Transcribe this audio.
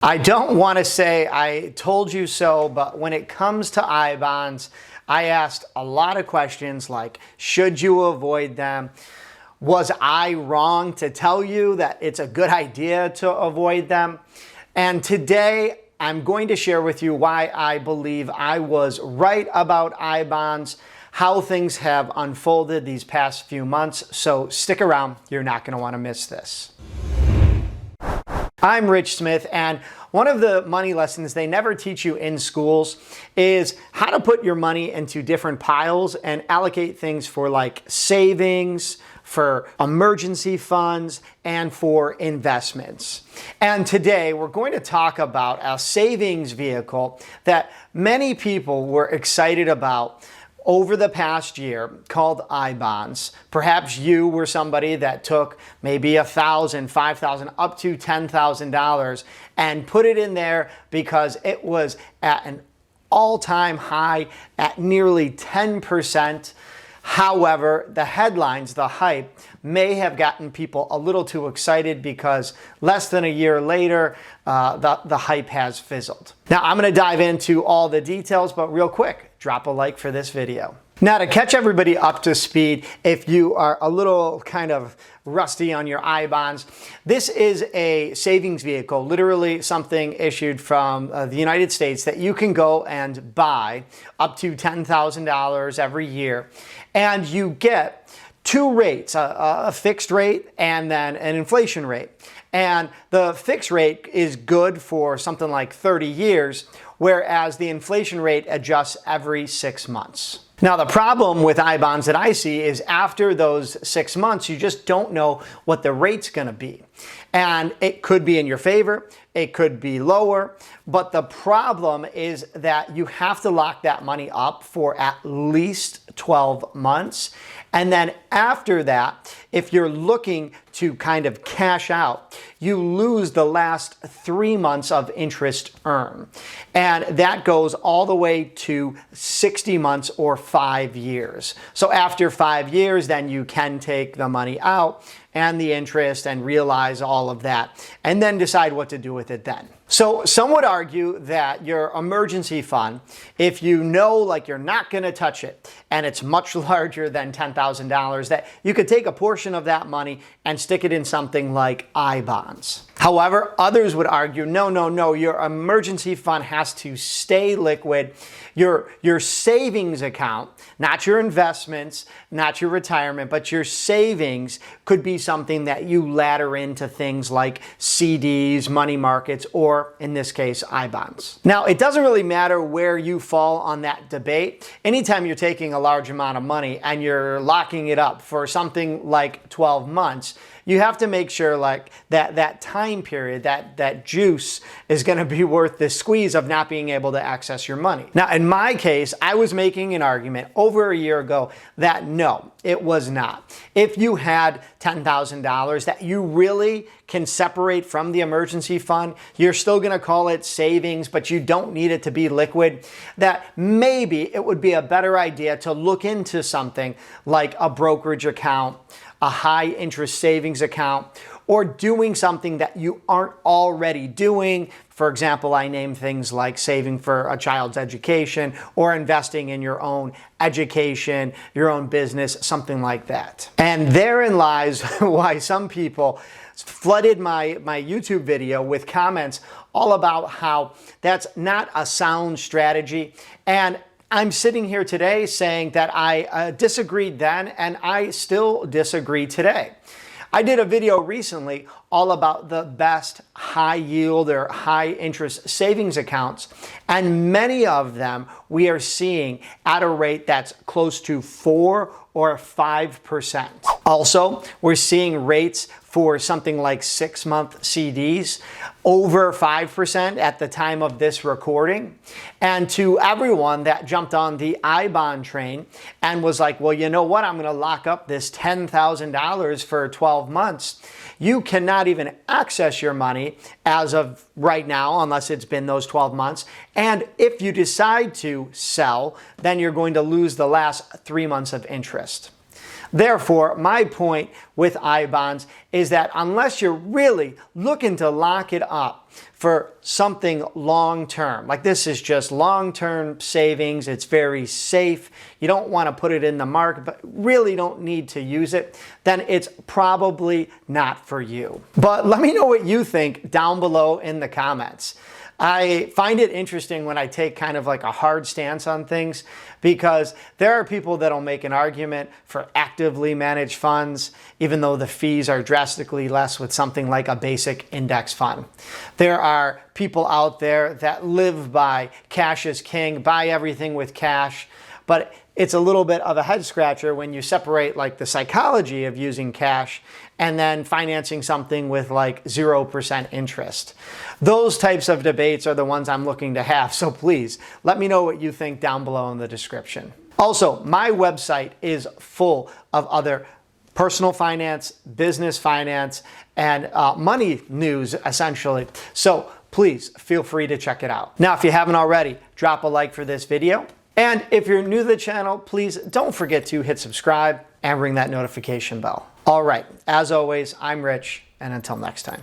I don't want to say I told you so, but when it comes to I bonds, I asked a lot of questions like, should you avoid them? Was I wrong to tell you that it's a good idea to avoid them? And today I'm going to share with you why I believe I was right about I bonds, how things have unfolded these past few months. So stick around, you're not going to want to miss this. I'm Rich Smith, and one of the money lessons they never teach you in schools is how to put your money into different piles and allocate things for like savings, for emergency funds, and for investments. And today we're going to talk about a savings vehicle that many people were excited about over the past year called I bonds. Perhaps you were somebody that took maybe $1,000, $5,000, up to $10,000 and put it in there because it was at an all-time high at nearly 10%. However, the headlines, the hype, may have gotten people a little too excited because less than a year later, the hype has fizzled. Now, I'm going to dive into all the details, but real quick, drop a like for this video. Now, to catch everybody up to speed, if you are a little kind of rusty on your I bonds, this is a savings vehicle, literally something issued from the United States that you can go and buy up to $10,000 every year. And you get two rates, a fixed rate and then an inflation rate. And the fixed rate is good for something like 30 years, whereas the inflation rate adjusts every 6 months. Now, the problem with I bonds that I see is after those 6 months, you just don't know what the rate's going to be. And it could be in your favor, it could be lower, but the problem is that you have to lock that money up for at least 12 months. And then after that, if you're looking to kind of cash out, you lose the last 3 months of interest earned. And that goes all the way to 60 months or 5 years. So after 5 years, then you can take the money out and the interest and realize all of that and then decide what to do with it then. So some would argue that your emergency fund, if you know like you're not going to touch it and it's much larger than $10,000, that you could take a portion of that money and stick it in something like I bonds. However, others would argue, no, your emergency fund has to stay liquid. Your savings account, not your investments, not your retirement, but your savings could be something that you ladder into things like CDs, money markets, or in this case, I bonds. Now, it doesn't really matter where you fall on that debate. Anytime you're taking a large amount of money and you're locking it up for something like 12 months, you have to make sure like that time period, that juice is going to be worth the squeeze of not being able to access your money. Now, in my case, I was making an argument over a year ago that no, it was not. If you had $10,000 that you really can separate from the emergency fund, you're still going to call it savings, but you don't need it to be liquid, that maybe it would be a better idea to look into something like a brokerage account, a high interest savings account, or doing something that you aren't already doing. For example, I name things like saving for a child's education or investing in your own education, your own business, something like that. And therein lies why some people flooded my YouTube video with comments all about how that's not a sound strategy. And I'm sitting here today saying that I disagreed then and I still disagree today. I did a video recently all about the best high yield or high interest savings accounts, and many of them we are seeing at a rate that's close to 4 or 5%. Also, we're seeing rates for something like 6-month CDs over 5% at the time of this recording. And to everyone that jumped on the I bond train and was like, well, you know what, I'm going to lock up this $10,000 for 12 months. You cannot even access your money as of right now unless it's been those 12 months. And if you decide to sell, then you're going to lose the last 3 months of interest. Therefore, my point with I-bonds is that unless you're really looking to lock it up for something long-term, like this is just long-term savings, it's very safe, you don't want to put it in the market, but really don't need to use it, then it's probably not for you. But let me know what you think down below in the comments. I find it interesting when I take kind of like a hard stance on things, because there are people that'll make an argument for actively managed funds, even though the fees are drastically less with something like a basic index fund. There are people out there that live by cash is king, buy everything with cash, but it's a little bit of a head scratcher when you separate like the psychology of using cash and then financing something with like 0% interest. Those types of debates are the ones I'm looking to have. So please let me know what you think down below in the description. Also, my website is full of other personal finance, business finance, and money news essentially. So please feel free to check it out. Now, if you haven't already, drop a like for this video. And if you're new to the channel, please don't forget to hit subscribe and ring that notification bell. All right, as always, I'm Rich, and until next time.